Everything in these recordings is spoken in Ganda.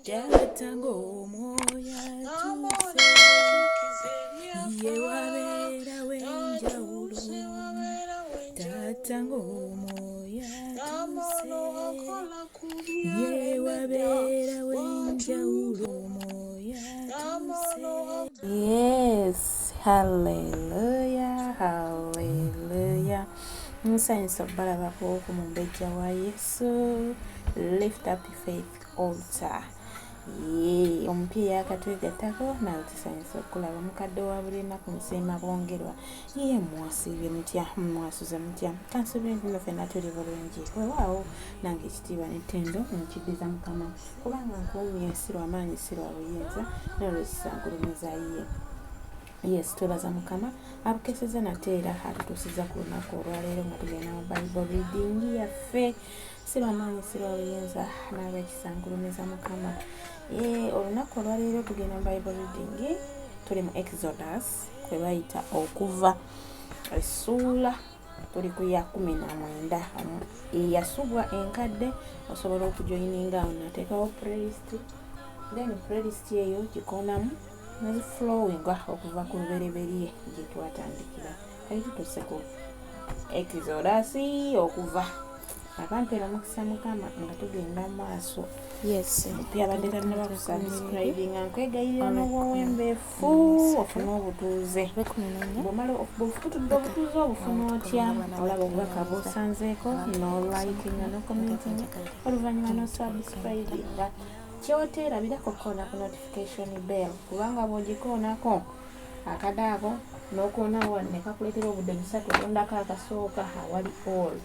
Jatango moya tuse ye wabera wenjawulo Tatango moya tuse ye wabera wenjawulo moya tuse. Yes, hallelujah, hallelujah. Nsanyusa okubalabako ku mumbejja wa Yesu. Lift up your faith altar. Omupiira akatwegattako nawe tusanyusa okulaba mukadde wa buli nnaku nsiima bongerwa ye mwasiibye mutya mwasuze mutya kansuubire nti ffenna tuli bulungi weewaawo nange ekitiibwa n'ettendo nkiddiza Mukama kubanga nkuumye si lw'amaanyi si lwa buyinza n'olwekisangulumiza ye. Yes, twebaza Mukama abukeseza nate era atutuusiza ku lunaku olwaleero nga tugenda mu Bible reading yaffe si lw'amaanyi si lwa buyinza n'olwekisangulumiza Mukama. Olunaku olwaleero tugenda mu Bible reading tuli mu Exodus kwe bayita okuva essuula tuli ku ya 19 eyasubwa enkadde osobola okujoyininga awo nateekawo playlist then playlist eyo gikonamu flowing okuva ku lubereberye gye twatandikira kale tutuse ku Exodus okuva abampera mukisa Mukama nga tugenda maaso. Yes, pia abadde talina bakusubscribing nkwegayirira n'obwembeefu ofune obutuuze bw'omala obufutudde obutuuze obufuna otya olaba obubaka bw'osanzeeko n'olikinga n'ocommentinga oluvannyuma n'osubscribinga kyoteerabirako koona ku notification bell kubanga bw'ogikoonako akadaako n'okoonawo ne kakuleetera obudde busatu ondako akasooka awali all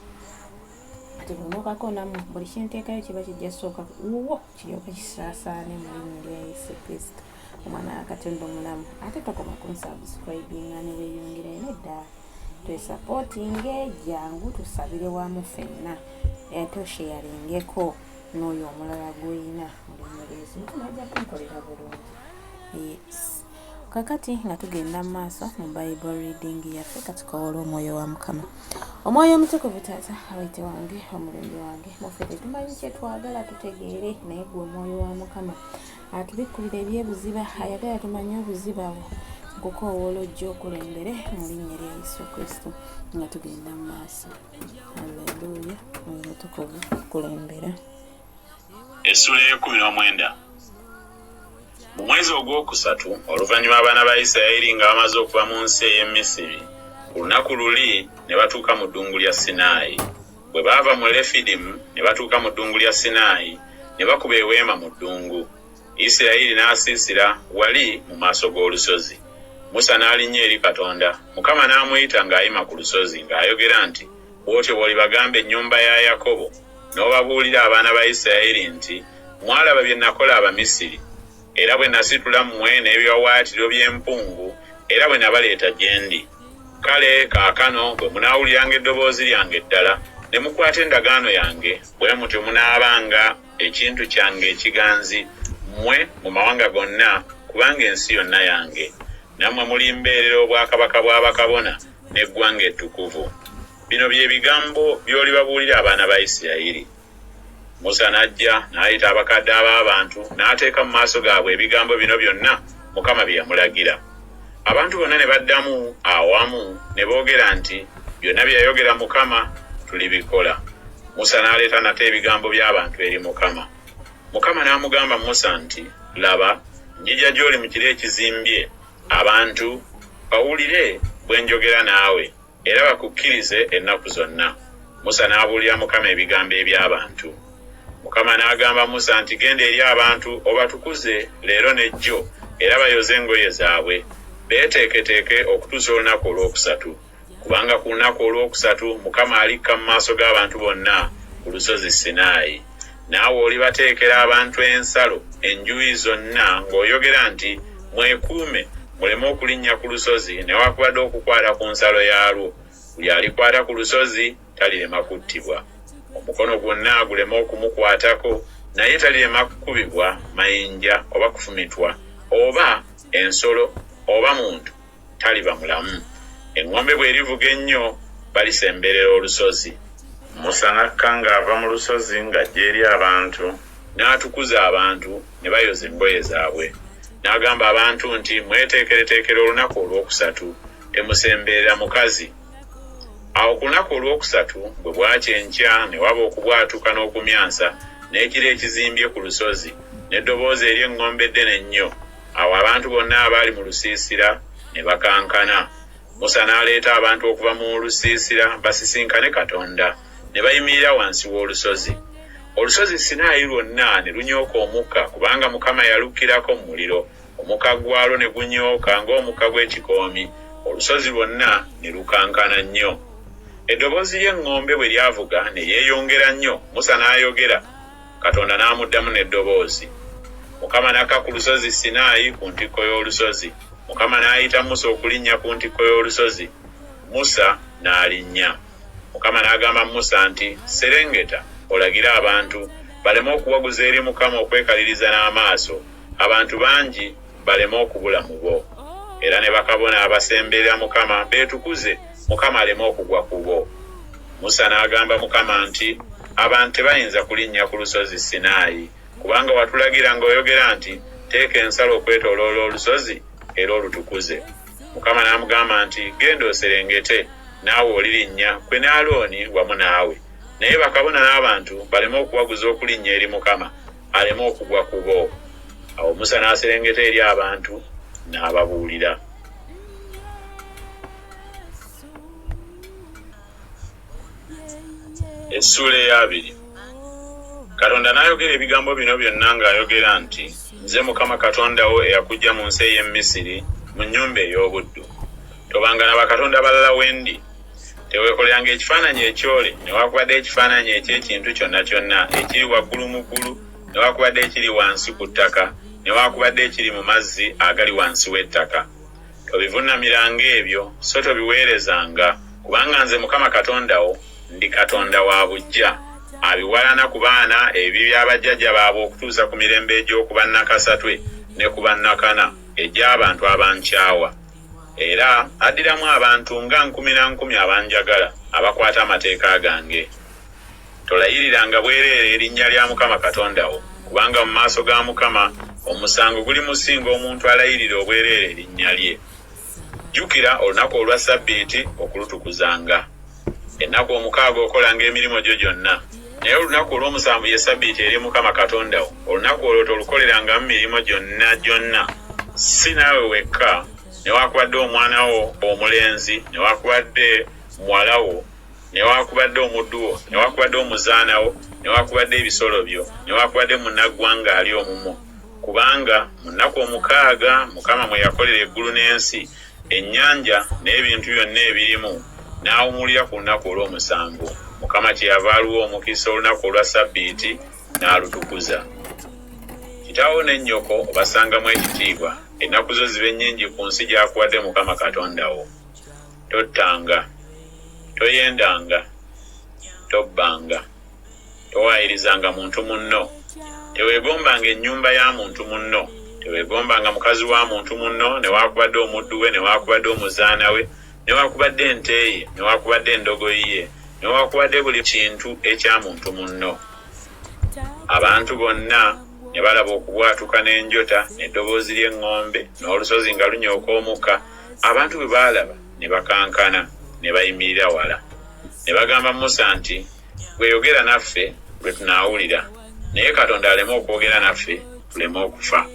ati bunokakoonamu buli kinteekayo kiba kijja sooka uwo kiryoka kisaasaane mu linnya lya Yesu Kristo omwana wa Katonda omulamu ate tokoma kunsubscribinga ne weeyongerayo nedda twesapotinge jangu tusabire wamu ffenna ate osheyaringeko n'oyo omulala gw'olina mulimuleezi najja kunkolera bulungi. Yes, kakati nga tugenda mu maaso mu Bible reading yaffe katukowola omwoyo wa Mukama. Omwoyo omutukuvu taata awayite wange omulungi wange muffe tetumanyi kye twagala tutegeere naye gwe omwoyo wa Mukama atubikkulira ebyebuziba ayagala tumanye obuziba bwo nkukowoola ojja okulembere mu linnya lya Yesu Kristo nga tugenda mu maaso. Haleluya, omwoyo omutukuvu kulembera. Essula y'e19. Mu mwezi ogwokusatu oluvannyuma abaana ba Isirayiri nga bamaze okuva mu nsi ey'e Misiri ku lunaku luli ne batuuka mu ddungu lya Sinaayi. Bwe baava mu Lefidimu ne batuuka mu ddungu lya Sinaayi ne bakuba eweema mu ddungu. Isirayiri n'asiisira wali mu maaso g'olusozi. Musa n'alinnya eri Katonda. Mukama n'amuyita ng'ayima ku lusozi ng'ayogera nti, bw'otyo bw'olibagamba ennyumba ya Yakobo n'obabuulira abaana ba Isirayiri nti, mwalaba bye nakola Abamisiri, era bwe nasitula mmwe n'ebiwawaatiro by'empungu, era bwe nabaleeta gye ndi. Kale kaakano bwe munaawuliranga eddoboozi lyange ddala ne mukwata endagaano yange, bwe mutyo munaabanga ekintu kyange ekiganzi mmwe mu mawanga gonna, kubanga ensi yonna yange. Nammwe mulimbeerera obwakabaka bw'abakabona n'eggwanga ettukuvu. Bino bye bigambo by'olibabuulira abaana ba Isirayiri. Musa n'ajja n'ayita abakadde ab'abantu n'ateeka mu maaso gaabwe ebigambo bino byonna Mukama bye yamulagira. Abantu bonna ne baddamu awamu ne boogera nti, byonna bye yayogera Mukama tulibikola. Musa n'aleeta nate ebigambo by'abantu eri Mukama. Mukama n'amugamba Musa nti, laba, njija gy'oli mu kiro ekizimbye, abantu bawulire bwe njogera naawe era bakukkirize ennaku zonna. Musa n'abuulira Mukama ebigambo eby'abantu. Mukama n'agamba Musa nti, genda eri abantu obatukuze leero n'ejjo era bayoze engoye zaabwe, beeteeketeeke okutuusa olunaku olwokusatu. Kubanga ku lunaku olwokusatu Mukama alikka mu maaso g'abantu bonna ku lusozi Sinaayi. Naawe olibateekera abantu ensalo enjuuyi zonna ng'oyogera nti, mwekuume muleme okulinnya ku lusozi newakubadde okukwata ku nsalo yaalwo. Buli alikwata ku lusozi talirema kuttibwa, omukono gwonna guleme okumukwatako, naye talirema kukubibwa mayinja oba kufumitwa, oba ensolo oba muntu taliba mulamu. Eŋŋombe bw'erivuga ennyo balisemberera olusozi. Musa n'akka ng'ava mu lusozi ng'ajja eri abantu, n'atukuza abantu ne bayoza engoye zaabwe. N'agamba abantu nti mweteekereteekera olunaku olwokusatu, temusemberera mukazi. Awo ku lunaku olwokusatu bwe bwakya enkya ne waba okubwatuka n'okumyansa n'ekiro ekizimbye ku lusozi n'eddoboozi ery'eŋŋombe eddene ennyo. Awo abantu bonna abaali mu lusiisira ne bakankana. Musa n'aleeta abantu okuva mu lusiisira basisinkane Katonda, ne bayimirira wansi w'olusozi. Olusozi Sinaayi lwonna ne lunyooka omukka, kubanga Mukama yalukkirako mu muliro, omukka gwalwo ne gunyooka ng'omukka gw'ekikoomi. Olusozi lwonna ne lukankana nnyo. Eddoboozi ly'eŋŋombe bwe lyavuga ne yeeyongera nnyo. Musa n'ayogera, Katonda n'amuddamu n'eddoboozi. Mukama n'akka ku lusozi Sinaayi ku ntikko y'olusozi. Mukama n'ayita Musa okulinnya ku ntikko y'olusozi. Musa n'alinnya. Mukama n'agamba Musa nti, serengeta olagire abantu baleme okuwaguza eri Mukama okwekaliriza n'amaaso, abantu bangi baleme okubula mu bo. Era ne bakabona abasemberera Mukama beetukuze, Mukama aleme okugwa ku bo. Musa n'agamba Mukama nti, abantu tebayinza kulinnya ku lusozi Sinaayi, kubanga watulagira ng'oyogera nti, teeka ensalo okwetooloola olusozi era olutukuze. Mukama n'amugamba nti, genda oserengete, naawe olirinnya kwe ne Alooni wamu naawe. Naye bakabona n'abantu baleme okuwaguza okulinnya eri Mukama, aleme okugwa ku bo. Awo Musa n'aserengeta eri abantu n'ababuulira. Essula eya 2. Katonda n'ayogera ebigambo bino byonna ng'ayogera nti, nze Mukama Katonda wo eyakuggya mu nsi ey'e Misiri mu nnyumba ey'obuddu. Tobanga na bakatonda balala wendi. Teweekoleranga ekifaananyi ekyole, newaakubadde ekifaananyi eky'ekintu kyonna kyonna ekiri waggulu mu ggulu, newaakubadde ekiri wansi ku ttaka, newaakubadde ekiri mu mazzi agali wansi w'ettaka. Tobivuunamiranga ebyo, so tobiweerezanga, kubanga nze Mukama Katonda wo ndi Katonda wa buggya, abiwalana ku baana ebibi by'abajjajja baabwe okutuusa ku mirembe egy'okuba nakasatwe ne ku bannakana egy'abantu abankyawa. Era addiramu abantu nga 10,000 abanjagala abakwata amateeka gange. Tolayiriranga bwereere erinnya lya Mukama Katonda wo, kubanga mu maaso ga Mukama omusango guli musinga omuntu alayirira obwereere erinnya lye. Jjukira olunaku olwa Ssabbiiti okulutukuzanga. Ennaku omukaaga okolanga emirimu gyo gyonna, naye olunaku olw'omusanvu ye Ssabbiiti eri Mukama Katonda wo. Olunaku olwo tolukolerangamu mirimu gyonna, si naawe wekka, newaakubadde omwana wo omulenzi, newaakubadde muwala wo, newaakubadde omuddu wo, newaakubadde omuzaana wo, newaakubadde ebisolo byo, newaakubadde munnaggwanga ali omumwo. Kubanga mu nnaku omukaaga Mukama mwe yakolera eggulu n'ensi, ennyanja n'ebintu byonna ebirimu, n'awumulira ku lunaku olw'omusanvu. Mukama kyeyava aluwa omukisa olunaku olwa Ssabbiiti n'alutukuza. Kitaawo ne nnyoko obasangamu ekitiibwa, ennaku zo zibe nnyingi ku nsi gy'akuwadde Mukama Katonda wo. Tottanga, toyendanga, tobbanga, towaayirizanga muntu munno, teweegombanga ennyumba ya muntu munno, teweegombanga mukazi wa muntu munno, newaakubadde omuddu we, newaakubadde omuzaana we, newaakubadde ente ye, newaakubadde endogoyi ye, newaakubadde buli kintu ekya muntu munno. Abantu bonna ne balaba okubwatuka n'enjota n'eddoboozi ly'eŋŋombe n'olusozi nga lunyooka omukka. Abantu bwe baalaba ne bakankana ne bayimirira wala. Ne bagamba Musa nti, gweyogera naffe lwe tunaawulira, naye Katonda aleme okwogera naffe tuleme okufa.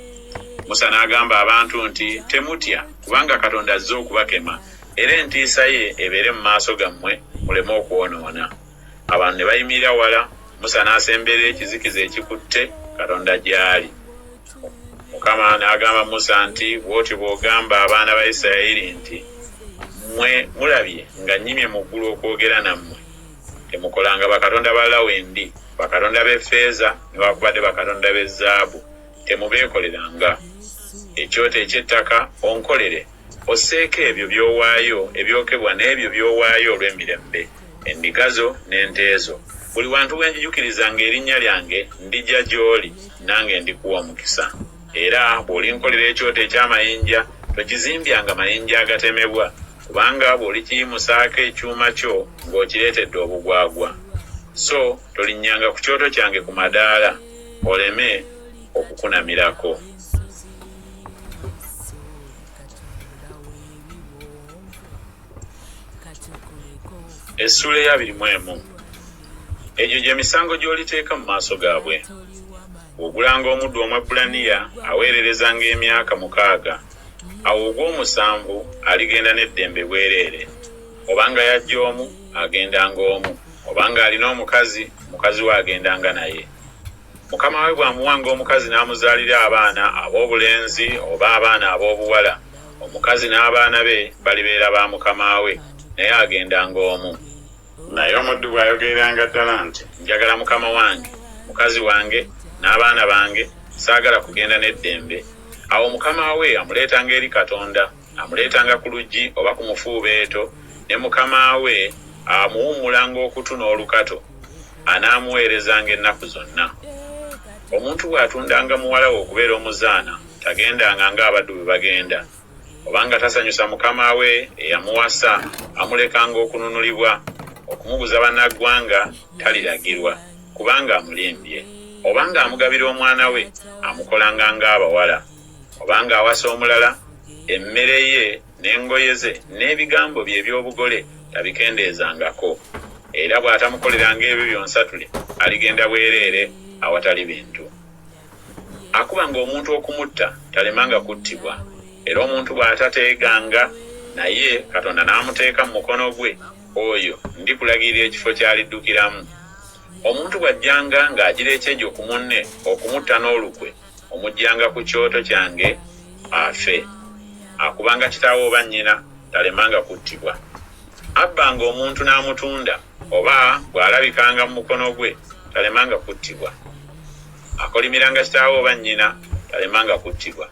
Musa n'agamba abantu nti, temutya, kubanga Katonda azze okubakema, era entiisa ye ebeere mu maaso gammwe muleme okwonoona. Abantu ne bayimirira wala. Musa n'asemberera ekizikiza ekikutte Katonda gy'ali. Mukama n'agamba Musa nti, bw'oti bw'ogamba abaana ba Isirayiri nti, mmwe mulabye nga nnyimye mu ggulu okwogera nammwe, temukolanga bakatonda balala wendi, bakatonda b'effeeza newaakubadde bakatonda b'ezzaabu temubeekoleranga. Ekyoto eky'ettaka onkolere, osseeko ebyo by'owaayo ebyokebwa n'ebyo by'owaayo olw'emirembe, endiga zo n'ente zo. Buli wantu bwe njijukirizanga erinnya lyange ndijja gy'oli, nange ndikuwa omukisa. Era bw'olinkolera ekyoto eky'amayinja, tokizimbyanga mayinja agatemebwa, kubanga bw'olikiyimusaako ekyuma kyo ng'okireetedde obugwagwa. So tolinnyanga ku kyoto kyange ku madaala, oleme okukunamirako. Essula ya 21. Egyo gye misango gy'oliteeka mu maaso gaabwe. Ogulanga omuddu Omwebbulaniya aweererezanga emyaka 6, awo ogw'omusanvu aligenda n'eddembe bwereere. Obanga yajja omu, agendanga omu. Obanga alina omukazi, mukazi we agendanga naye. Mukama we bw'amuwanga omukazi n'amuzaalira abaana ab'obulenzi oba abaana ab'obuwala, omukazi n'abaana be balibeera ba mukama we, naye agendanga omu. Naye omuddu bw'ayogereranga ddala nti, njagala mukama wange, mukazi wange n'abaana bange, saagala kugenda n'eddembe, awo mukama we amuleetanga eri Katonda, amuleetanga ku luggi oba ku mufuubeeto, ne mukama we amuwummulanga okutu n'olukato, anaamuweerezanga ennaku zonna. Omuntu bw'atundanga muwala we okubeera omuzaana, tagendanga ng'abaddu bwe bagenda. Obanga tasanyusa mukama we eyamuwasa, amulekanga okununulibwa. Okumuguza bannaggwanga taliragirwa, kubanga amulimbye. Obanga amugabira omwana we, amukolanga ng'abawala. Obanga awasa omulala, emmere ye n'engoye ze n'ebigambo bye eby'obugole tabikendeezangako. Era bw'atamukoleranga ebyo byonsatule, aligenda bwereere awatali bintu. Akubanga omuntu okumutta, talemanga kuttibwa. Era omuntu bw'atateeganga, naye Katonda n'amuteeka mu mukono gwe, oyo ndikulagirira ekifo ky'aliddukiramu. Omuntu bw'ajjanga ng'agira ekyejo ku munne okumutta n'olukwe, omuggyanga ku kyoto kyange afe. Akubanga kitaawe oba nnyina, talemanga kuttibwa. Abbanga omuntu n'amutunda, oba bw'alabikanga mu mukono gwe, talemanga kuttibwa. Akolimiranga kitaawe oba nnyina, talemanga kuttibwa.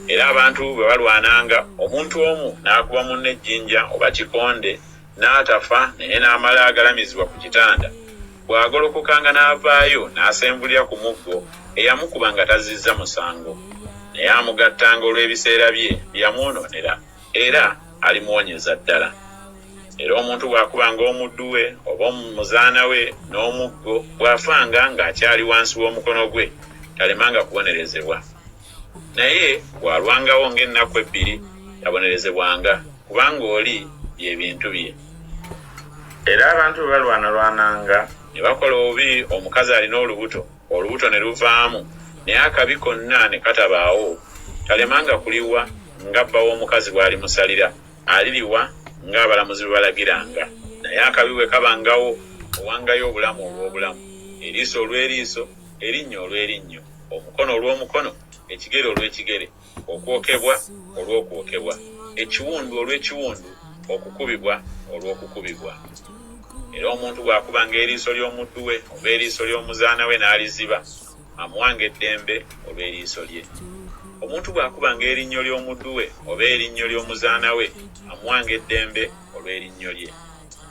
Era abantu bwe balwananga, omuntu omu n'akuba munne ejjinja oba kikonde, n'atafa naye n'amala agalamizibwa ku kitanda, bw'agolokokanga n'avaayo n'asembulira ku muggo, eyamukubanga tazizza musango, naye amugattanga olw'ebiseera bye byamwonoonera, era alimuwonyeza ddala. Era omuntu bw'akubanga omuddu we oba omuzaana we n'omuggo, bw'afanga ng'akyali wansi w'omukono gwe, talemanga kubonerezebwa. Naye bw'alwangawo ng'ennaku 2, tabonerezebwanga, kubanga oli by'ebintu bye. Era abantu bwe balwanalwananga ne bakola obubi, omukazi alina olubuto, olubuto ne luvaamu, naye akabi konna ne katabaawo, talemanga kuliwa ng'abba w'omukazi bw'alimusalira, aliriwa ng'abalamuzi bwe balagiranga. Naye akabi bwe kabangawo, owangayo obulamu olw'obulamu, eriiso olw'eriiso, erinnya olw'erinnyo, omukono olw'omukono, ekigere olw'ekigere, okwokebwa olw'okwokebwa, ekiwundu olw'ekiwundu, okukubibwa olw'okukubibwa. Era omuntu bw'akubanga eriiso ly'omuddu we oba eriiso ly'omuzaana we n'aliziba, amuwanga eddembe olw'eriiso lye. Omuntu bw'akubanga erinnyo ly'omuddu we oba erinnyo ly'omuzaana we, amuwanga eddembe olw'erinnyo lye.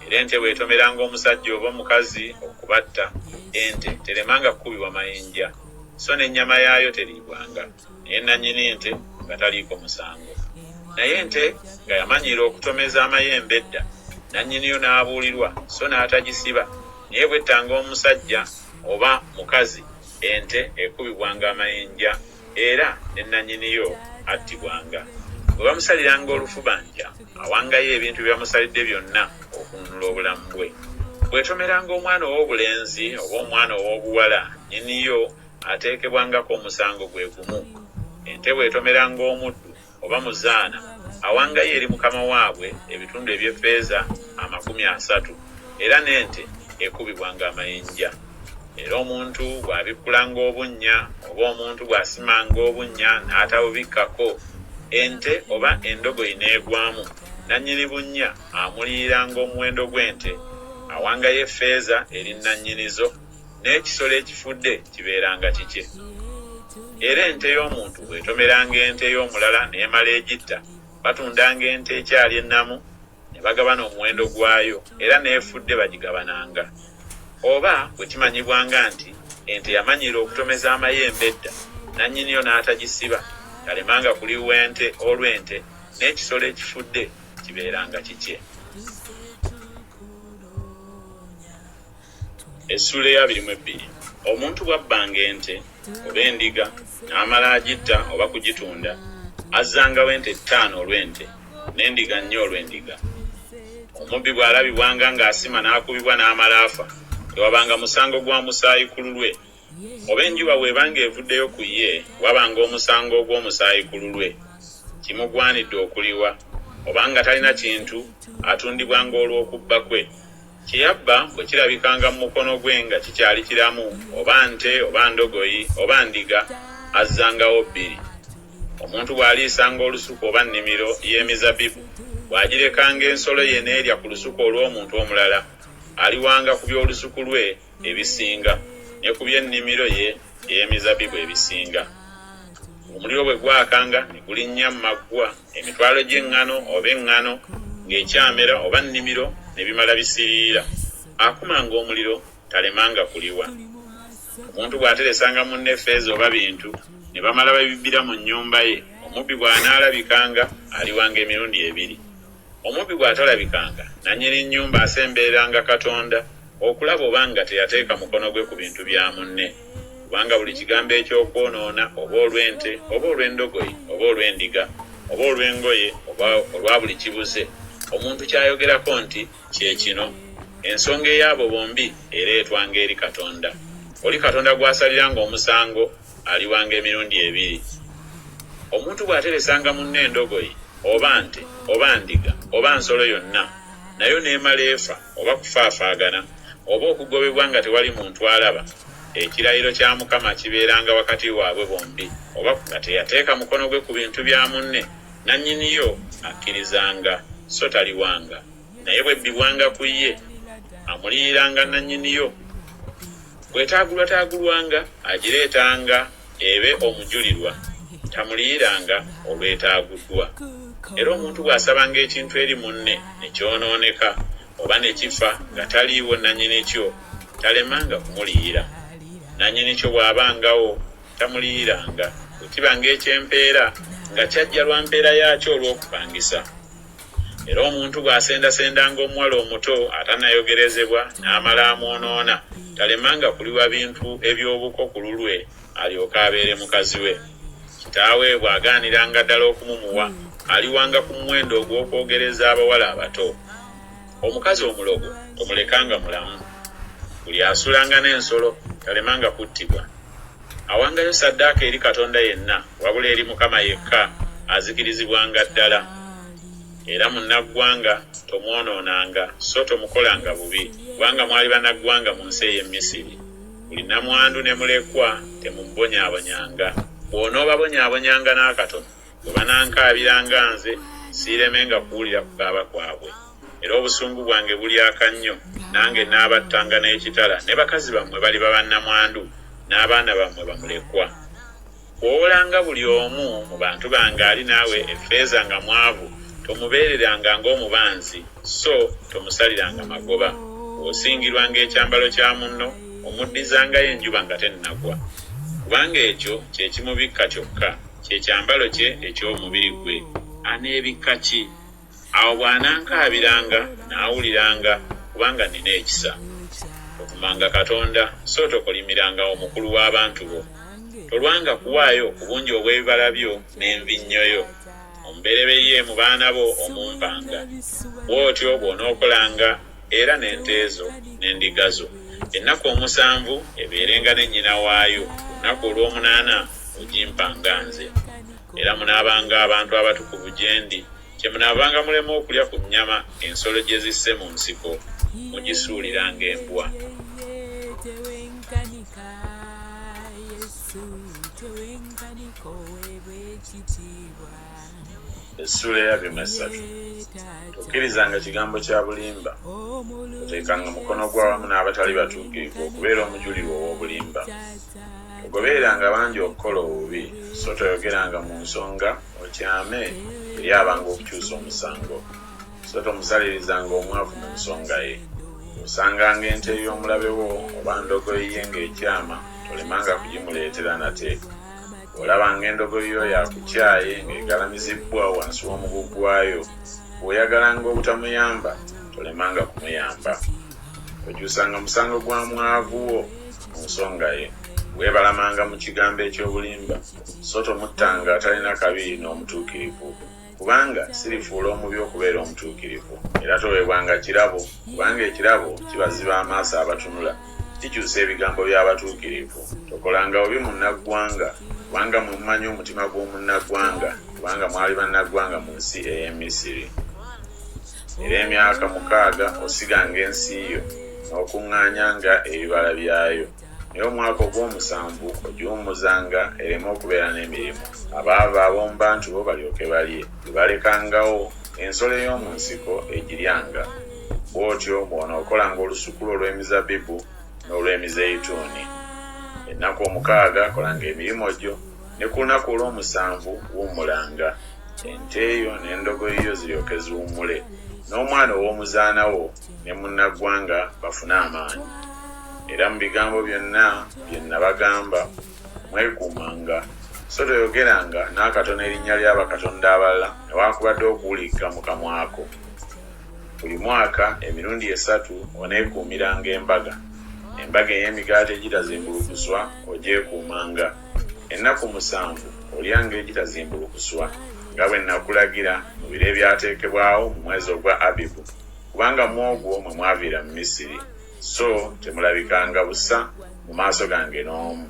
Era ente bw'etomeranga omusajja oba omukazi okubatta, ente teremanga kukubibwa mayinja, so n'ennyama yaayo teriibwanga, naye nannyini ente nga taliiko musango. Naye ente nga yamanyiira okutomeza amayembe edda, nannyiniyo n'abuulirwa so n'atagisiba, naye bw'ettanga omusajja oba mukazi, ente ekubibwanga amayinja, era ne nannyiniyo attibwanga. Bwe bamusaliranga olufubanja, awangayo ebintu bye bamusalidde byonna okununula obulamu bwe. Bw'etomeranga omwana ow'obulenzi oba omwana ow'obuwala, nnyiniyo ateekebwangako omusango gwe gumu. Ente bw'etomeranga omuddu oba muzaana, awangayo eri mukama waabwe ebitundu eby'effeeza 30, era n'ente ekubibwanga amayinja. Era omuntu bw'abikkulanga obunnya oba omuntu bw'asimanga obunnya n'atabubikkako, ente oba endogoyi n'egwamu, nannyini bunnya amuliiranga omuwendo gw'ente, awangayo effeeza eri nannyinizo, n'ekisolo ekifudde kibeeranga kikye. Era ente y'omuntu bw'etomeranga ente y'omulala n'emala egitta, batundanga ente ekyali ennamu ne bagabana omuwendo gwayo, era n'efudde bagigabananga. Oba bwe kimanyibwanga nti ente yamanyiira okutomeza amayembe edda, nannyiniyo n'atagisiba, talemanga kuliwa ente olw'ente, n'ekisolo ekifudde kibeeranga kikye. Essula ya 22. Omuntu bw'abbanga ente oba endiga n'amala agitta oba kugitunda, azzangawo ente 5 olw'ente n'endiga 4 olw'endiga. Omubbi bw'alabibwanga ng'asima n'akubibwa n'amala afa, tewabanga musango gwa musaayi ku lulwe. Oba enjuba bw'ebanga evuddeyo ku ye, wabanga omusango ogw'omusaayi ku lulwe, kimugwanidde okuliwa. Obanga talina kintu atundibwanga olw'okubba kwe. Kiyabba bwe kirabikanga mu mukono gwe nga kikyali kiramu, oba nte oba ndogoyi oba ndiga, azzangawo 2. Omuntu bw'aliisanga olusuku oba nnimiro y'emizabibu, bw'agirekanga ensolo ye n'erya ku lusuku olw'omuntu omulala, aliwanga ku by'olusuku lwe ebisinga ne ku by'ennimiro ye ey'emizabibu ebisinga. Omuliro bwe gwakanga ne gulinnya mu maggwa, emitwalo gy'eŋŋano oba eŋŋano ng'ekyamera oba nnimiro ne bimala bisiriira, akumanga omuliro talemanga kuliwa. Omuntu bw'ateresanga munne effeeza oba bintu ne bamala babibbira mu nnyumba ye, omubbi bw'anaalabikanga aliwanga emirundi 2. Omubbi bw'atalabikanga, nannyini nnyumba asembereranga Katonda okulaba obanga teyateeka mukono gwe ku bintu bya munne. Kubanga buli kigambo ekyokwonoona, oba olw'ente oba olw'endogoyi oba olw'endiga oba olw'engoye oba olwa buli kibuze, omuntu kyayogerako nti kye kino, ensonga ey'abo bombi ereetwanga eri Katonda. Oli Katonda gw'asaliranga omusango aliwanga emirundi 2. Omuntu bw'ateresanga munne endogoyi oba nte oba ndiga oba nsolo yonna, nayo n'emala efa oba kufaafaagana oba okugobebwa nga tewali muntu alaba, ekirayiro kya Mukama kibeeranga wakati waabwe bombi, oba nga teyateeka mukono gwe ku bintu bya munne, nannyiniyo akkirizanga so taliwanga. Naye bwe bbibwanga ku ye, amuliyiranga nannyiniyo. Bw'etaagulwataagulwanga agireetanga ebe omujulirwa, tamuliyiranga olwetaaguddwa. Era omuntu bw'asabanga ekintu eri munne ne kyonooneka oba ne kifa nga taliiwo nannyini kyo, talemanga kumuliyira. Nannyini kyo bw'abangawo tamuliyiranga, bwe kibanga eky'empeera nga kyajja lwa mpeera yaakyo olw'okupangisa. Era omuntu bw'asendasendanga omuwala omuto atanayogerezebwa n'amala amwonoona, talemanga kuliwa bintu eby'obuko ku lulwe alyoke abeere mukazi we. Kitaawe bw'agaaniranga ddala okumumuwa, aliwanga ku muwendo ogw'okwogereza abawala abato. Omukazi omulogo tomulekanga mulamu. Buli asulanga n'ensolo talemanga kuttibwa. Awangayo ssaddaaka eri Katonda yenna, wabula eri Mukama yekka azikirizibwanga ddala. Era munnaggwanga tomwonoonanga so tomukolanga bubi, kubanga mwali bannaggwanga mu nsi ey'e Misiri. Buli nnamwandu ne mulekwa temumubonyaabonyanga. Bw'onoobabonyaabonyanga n'akatono, bwe banankaabiranga nze siiremenga kuwulira kukaaba kwabwe. Era obusungu bwange bulyaka nnyo, nange n'abattanga n'ekitala, ne bakazi bammwe baliba bannamwandu, n'abaana bammwe bamulekwa. Bw'owolanga buli omu mu bantu bange ali naawe effeeza nga mwavu, tomubeereranga ng'omubanzi so tomusaliranga magoba. Bw'osingirwanga ekyambalo kya munno, omuddizangayo enjuba nga tennagwa. Kubanga ekyo kye kimubikka kyokka, kye kyambalo kye eky'omubiri gwe. Aneebikka ki? Awo bw'anankaabiranga n'awuliranga, kubanga nina ekisa. Tofumanga Katonda so tokolimiranga omukulu w'abantu bo. Tolwanga kuwaayo ku bungi obw'ebibala byo n'envinnyoyo. Omubereberye mu baana bo omumpanga. Bw'otyo bw'onookolanga era n'ente zo n'endiga zo. Ennaku 7 ebeerenga ne nnyina waayo, olunaku olw'omunaana ogimpanga nze. Era munaabanga abantu abatukuvu gye ndi, kye munaabanga mulema okulya ku nnyama ensolo gye zisse mu nsiko, mugisuuliranga embwa. Essula ya 3. Tokkirizanga kigambo kya bulimba. Oteekanga mukono gw'awamu n'abatali batuukirivu okubeera omujulirwa ow'obulimba. Togobereranga bangi okukola obubi, so toyogeranga mu nsonga okyame eri abanga okukyusa omusango. So tomusalirizanga omwavu mu nsonga ye. Osanganga ente y'omulabe wo oba ndogoyi ye ng'ekyama, tolemanga kugimuleetera nate. Olabanga endogoyi yo yakukyaye ng'egalamizibbwa wansi w'omuguggwayo, bw'oyagalanga obutamuyamba tolemanga kumuyamba. Okyusanga musango gwa mwavu wo mu nsonga ye. weebalamanga mu kigambo eky'obulimba so tomuttanga atalina kabi n'omutuukirivu kubanga sirifuula omubi okubeera omutuukirivu era toweebwanga kirabo kubanga ekirabo kibaziba amaaso abatunula kikyusa ebigambo by'abatuukirivu tokolanga obi munnaggwanga kubanga mumanyi omutima gw'omunnaggwanga kubanga mwali bannaggwanga mu nsi ey'e Misiri era emyaka 6 osiganga ensi yo n'okuŋŋaanyanga ebibala byayo naye omwaka ogw'omusanvu ogiwummuzanga ereme okubeera n'emirimu abaava ab'omu bantu bo balyoke balye bebalekangawo ensolo ey'omu nsiko egiryanga bw'otyo bw'onookolanga olusukulo olw'emizabbibu n'olw'emizeyituuni ennaku 6 kolanga emirimu gyo ne ku lunaku olw'omusanvu wummulanga ente eyo n'endogoyi yo ziryoke ziwummule n'omwana ow'omuzaanawo ne munnaggwanga bafune amaanyi era mu bigambo byonna bye nabagamba mwekuumanga so toyogeranga n'akatono erinnya ly'abakatonda abalala newaakubadde okuwulikka mu kamwako buli mwaka emirundi 3 oneekuumiranga embaga ey'emigaati egitazimbulukuswa ogyekuumanga ennaku 7 olyanga egitazimbulukuswa nga bwe nakulagira mu biro ebyateekebwawo mu mwezi ogwa Abibu kubanga mu ogwo mwe mwaviira mu Misiri so temulabikanga busa mu maaso gange n'omu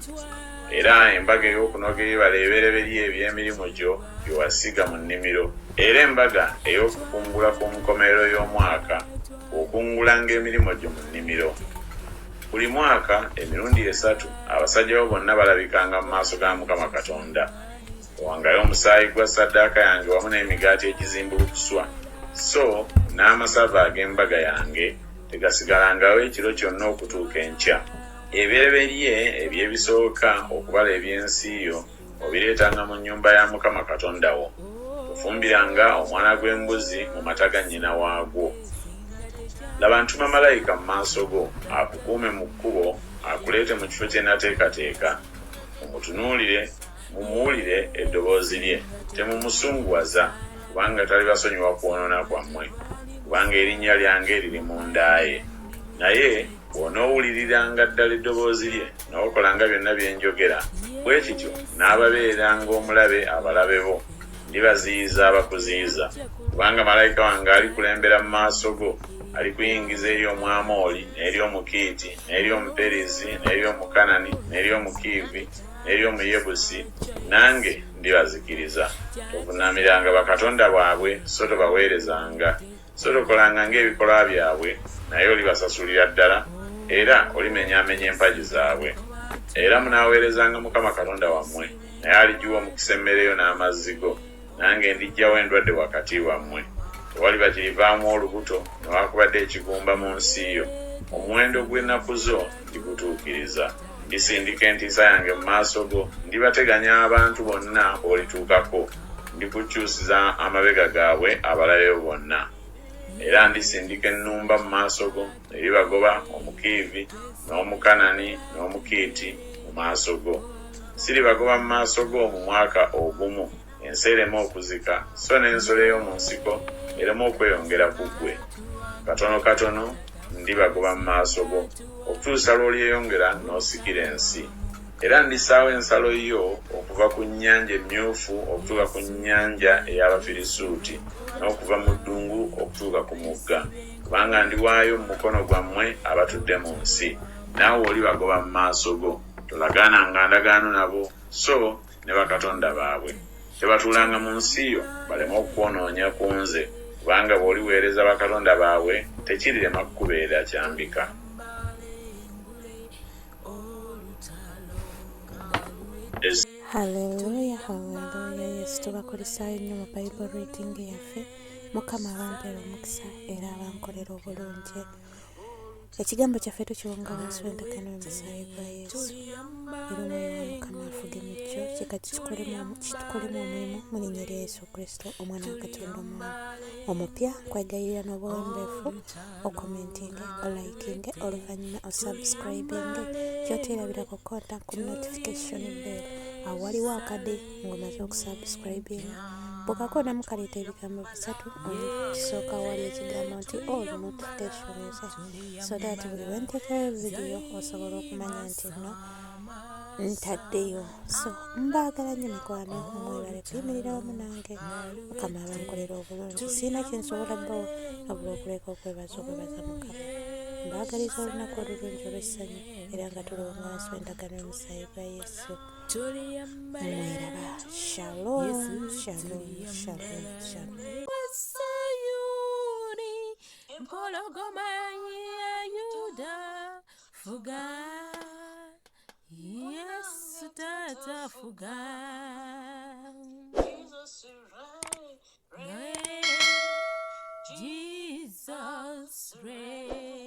era embaga ey'okunoga ebibala ebibereberye eby'emirimu gyo byewasiga mu nnimiro era embaga ey'okukungula ku nkomerero y'omwaka okungulanga emirimu gyo mu nnimiro buli mwaka emirundi 3 abasajja bo bonna balabikanga mu maaso ga Mukama Katonda owangayo omusaayi gwa ssaddaaka yange wamu n'emigaati egizimbulukuswa so n'amasava ag'embaga yange tegasigalangawo ekiro kyonna okutuuka enkya ebibereberye eby'ebisooka okubala eby'ensi yo obireetanga mu nnyumba ya Mukama Katonda wo tofumbiranga omwana gw'embuzi mu mata ga nnyina waagwo laba ntuma malayika mu maaso go akukuume mu kkubo akuleete mu kifo kye nateekateeka mumuwulire eddoboozi lye temumusunguwaza kubanga tali basonyiwa kwonoona kwammwe kubanga erinnya lyange liri mu ndaaye naye bw'onoowuliriranga ddala eddoboozi lye n'okolanga byonna bye njogera bwe kityo n'ababeeranga omulabe abalabe bo ndibaziyiza abakuziyiza kubanga malayika wange alikulembera mu maaso go alikuyingiza eri Omwamoli n'eri Omukiiti n'eri Omuperizi n'eri Omukanani n'eri Omukiivi n'eri Omuyebusi nange ndibazikiriza tovunamiranga bakatonda bwabwe so tobaweerezanga so tokolanga ng'ebikolwa byabwe naye olibasasulira ddala era olimenyaamenya empagi zaabwe era munaaweerezanga Mukama Katonda wammwe naye aligiwa omukisa emmere n'amazzi go nange ndiggyawo endwadde wakati wammwe tewaliba kirivaamu olubuto newaakubadde ekigumba mu nsi yo omuwendo gw'ennaku zo ndigutuukiriza ndisindika entiisa yange mu maaso go ndibateganya abantu bonna olituukako ndikukyusiza amabega gaabwe abalabe bonna era ndisindika ennumba mu maaso go eribagoba Omukiivi n'Omukanani n'Omukiiti mu maaso go siribagoba mu maaso go mu mwaka ogumu ensi ereme okuzika so n'ensolo ey'omu nsiko ereme okweyongera ku ggwe katono ndibagoba mu maaso go okutuusa lw'olyeyongera n'osikira ensi era ndisaawo ensalo yo okuva ku nnyanja emmyufu okutuuka ku nnyanja ey'Abafirisuuti n'okuva mu ddungu okutuuka ku mugga kubanga ndiwaayo mu mukono gwammwe abatudde mu nsi naawe olibagoba mu maaso go tolagaananga ndagaano nabo so ne bakatonda baabwe tebatuulanga mu nsi yo baleme okwonoonya ku nze kubanga bw'oliweereza bakatonda baabwe tekirirema kukubeera kyambika. Haleluya, haleluya. Yesu tubakulisaayo nnyo mu Bible reading yaffe. Mukama abampeera omukisa era abankolera obulungi. Ekigambo kyaffe tukiwonga wansi w'endagaano y'omusaayi gwa Yesu. Era omwoyo wa Mukama afuge mu kyo kikati kitukolemu omulimu mu linnya lya Yesu Kristo omwana wa Katonda omupya. Nkwegayirira n'obuwombeefu okomentinge, olikinge, oluvannyuma osubscribinge kyoteerabirako konta ku notification bell awo waliwo akade ng'omaze okusubscribinga bw'okakonamu kaleeta ebigambo 3 olusooka wali ekigambo nti all notifications so that buli wenteekayo vidiyo osobola okumanya nti no ntaddeyo. So mbaagala nnyo mikwano, mwebale kuyimirira wamu nange, Mukama abankolera obulungi. Sirina kye nsobola bbawo wabula okuleka okwebaza Mukama. Mbaagaliza olunaku olulungi olw'essanyu era nga tuli wansi w'endagaano y'omusaayi gwa Yesu. Mweraba. Shalom, shalom, shalom, shalom. Sayuni, empologoma ya Yuda, fuga. Yesu tata fuga. Jesus reign.